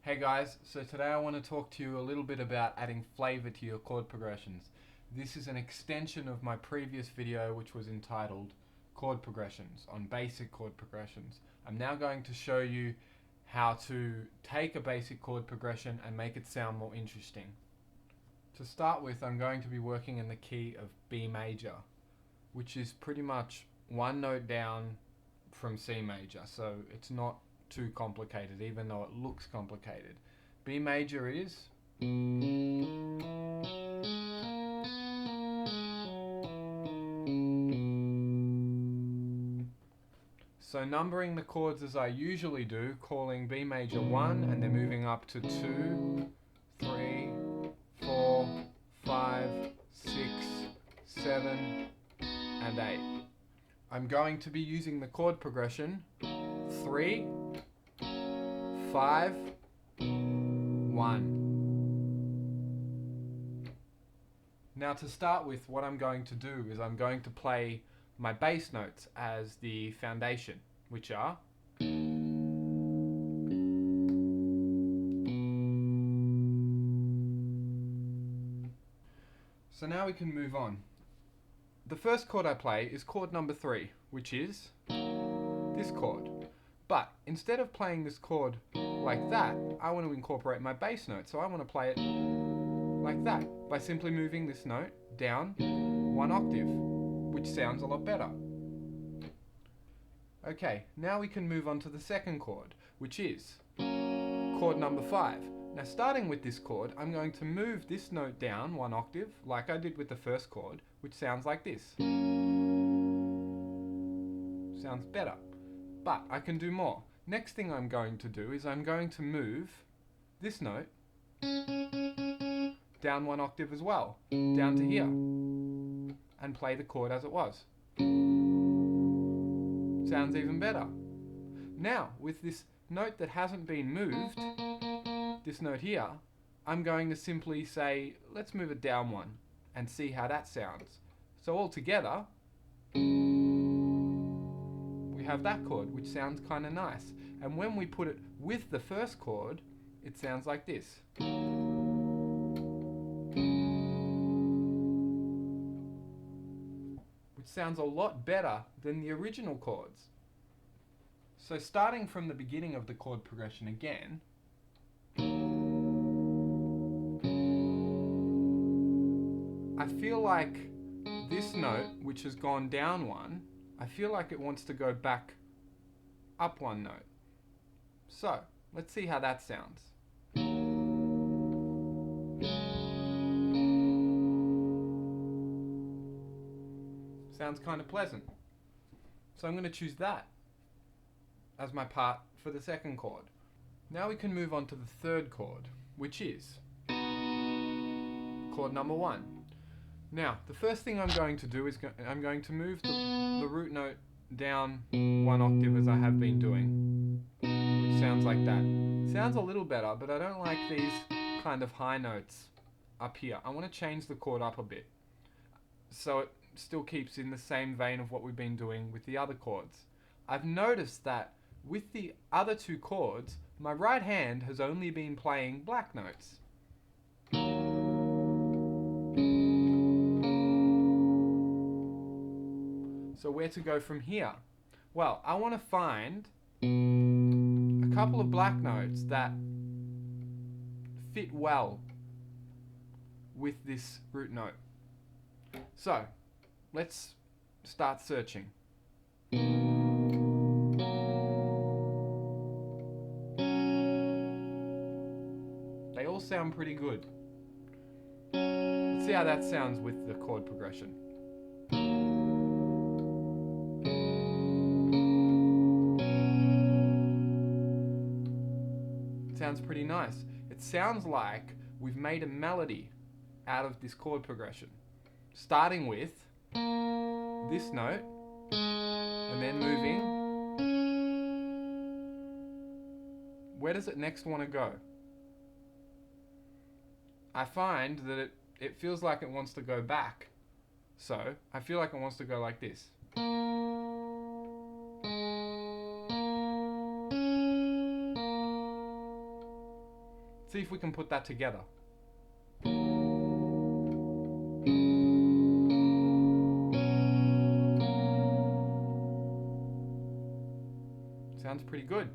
Hey guys, so today I want to talk to you a little bit about adding flavor to your chord progressions. This is an extension of my previous video which was entitled Chord Progressions on basic chord progressions. I'm now going to show you how to take a basic chord progression and make it sound more interesting. To start with, I'm going to be working in the key of B major, which is pretty much one note down from C major, so it's not too complicated, even though it looks complicated. B major is so numbering the chords as I usually do, calling B major 1 and then moving up to 2, 3, 4, 5, 6, 7 and 8. I'm going to be using the chord progression 3, 5, 1. Now to start with, what I'm going to do is I'm going to play my bass notes as the foundation, which are so now we can move on. The first chord I play is chord number 3, which is this chord. But instead of playing this chord like that, I want to incorporate my bass note. So I want to play it like that by simply moving this note down 1 octave, which sounds a lot better. Okay, now we can move on to the second chord, which is chord number 5. Now starting with this chord, I'm going to move this note down 1 octave, like I did with the first chord, which sounds like this. Sounds better. But I can do more. Next thing I'm going to do is I'm going to move this note down 1 octave as well, down to here, and play the chord as it was. Sounds even better. Now, with this note that hasn't been moved, this note here, I'm going to simply say, let's move it down 1 and see how that sounds. So all together, we have that chord, which sounds kind of nice. And when we put it with the first chord, it sounds like this. Which sounds a lot better than the original chords. So starting from the beginning of the chord progression again, I feel like this note, which has gone down 1, I feel like it wants to go back up 1 note. So, let's see how that sounds. Sounds kind of pleasant. So I'm going to choose that as my part for the second chord. Now we can move on to the third chord, which is chord number 1. Now, the first thing I'm going to do is I'm going to move the root note down 1 octave as I have been doing, which sounds like that. Sounds a little better, but I don't like these kind of high notes up here. I want to change the chord up a bit, so it still keeps in the same vein of what we've been doing with the other chords. I've noticed that with the other 2 chords, my right hand has only been playing black notes. So where to go from here? Well, I want to find a couple of black notes that fit well with this root note. So, let's start searching. They all sound pretty good. Let's see how that sounds with the chord progression. Sounds pretty nice. It sounds like we've made a melody out of this chord progression, starting with this note and then moving. Where does it next want to go? I find that it feels like it wants to go back, so I feel like it wants to go like this. see if we can put that together. Sounds pretty good.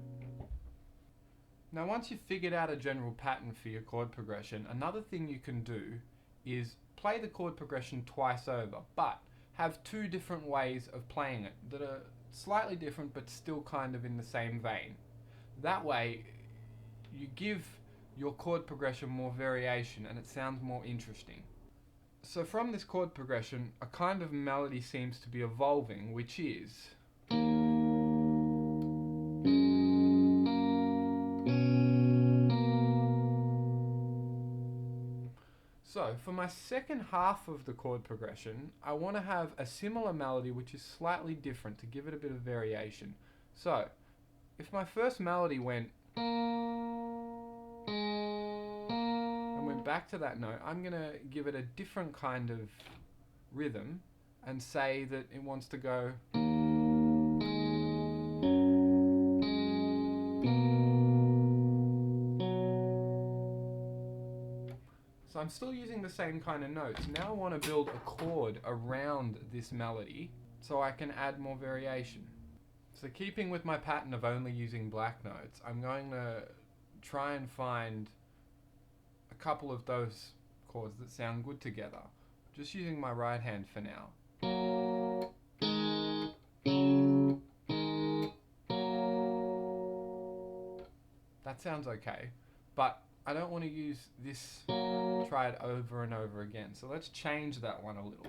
Now once you've figured out a general pattern for your chord progression, another thing you can do is play the chord progression twice over, but have two different ways of playing it that are slightly different but still kind of in the same vein. That way you give your chord progression more variation and it sounds more interesting. So from this chord progression, a kind of melody seems to be evolving, which is so for my second half of the chord progression, I want to have a similar melody which is slightly different to give it a bit of variation. So if my first melody went and went back to that note, I'm going to give it a different kind of rhythm and say that it wants to go. So I'm still using the same kind of notes. Now I want to build a chord around this melody so I can add more variation. So keeping with my pattern of only using black notes, I'm going to try and find a couple of those chords that sound good together. Just using my right hand for now. That sounds okay, but I don't want to use this, try it over and over again. So let's change that one a little.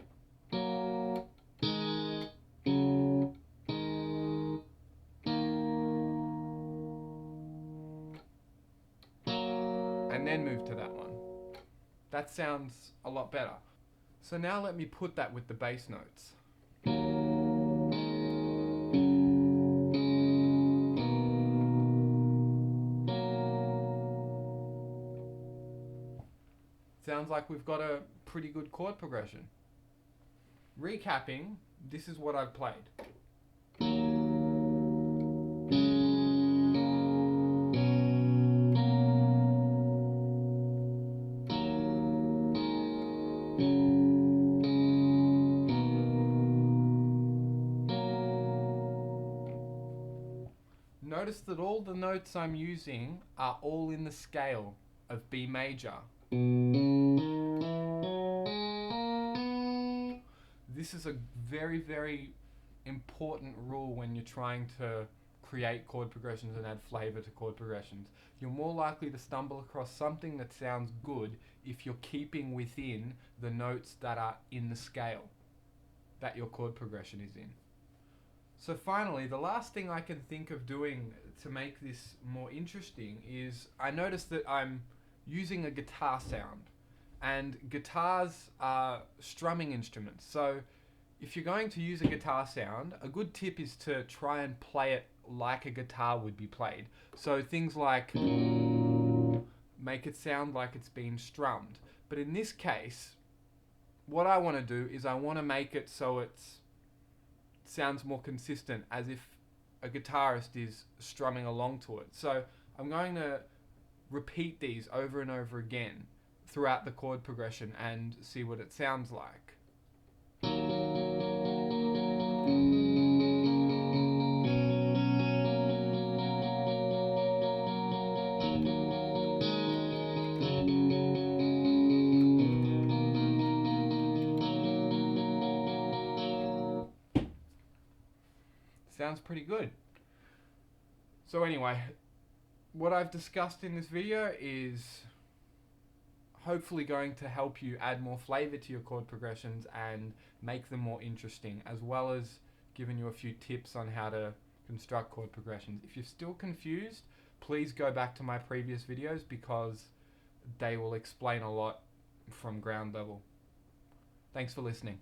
And then move to that one. That sounds a lot better. So now let me put that with the bass notes. Sounds like we've got a pretty good chord progression. Recapping, this is what I've played. Notice that all the notes I'm using are all in the scale of B major. This is a very, very important rule when you're trying to create chord progressions and add flavor to chord progressions. You're more likely to stumble across something that sounds good if you're keeping within the notes that are in the scale that your chord progression is in. So finally, the last thing I can think of doing to make this more interesting is I noticed that I'm using a guitar sound, and guitars are strumming instruments. So if you're going to use a guitar sound, a good tip is to try and play it like a guitar would be played. So things like make it sound like it's been strummed. But in this case, what I want to do is I want to make it so it sounds more consistent, as if a guitarist is strumming along to it. So I'm going to repeat these over and over again throughout the chord progression and see what it sounds like. Sounds pretty good. So anyway, what I've discussed in this video is hopefully going to help you add more flavor to your chord progressions and make them more interesting, as well as giving you a few tips on how to construct chord progressions. If you're still confused, please go back to my previous videos because they will explain a lot from ground level. Thanks for listening.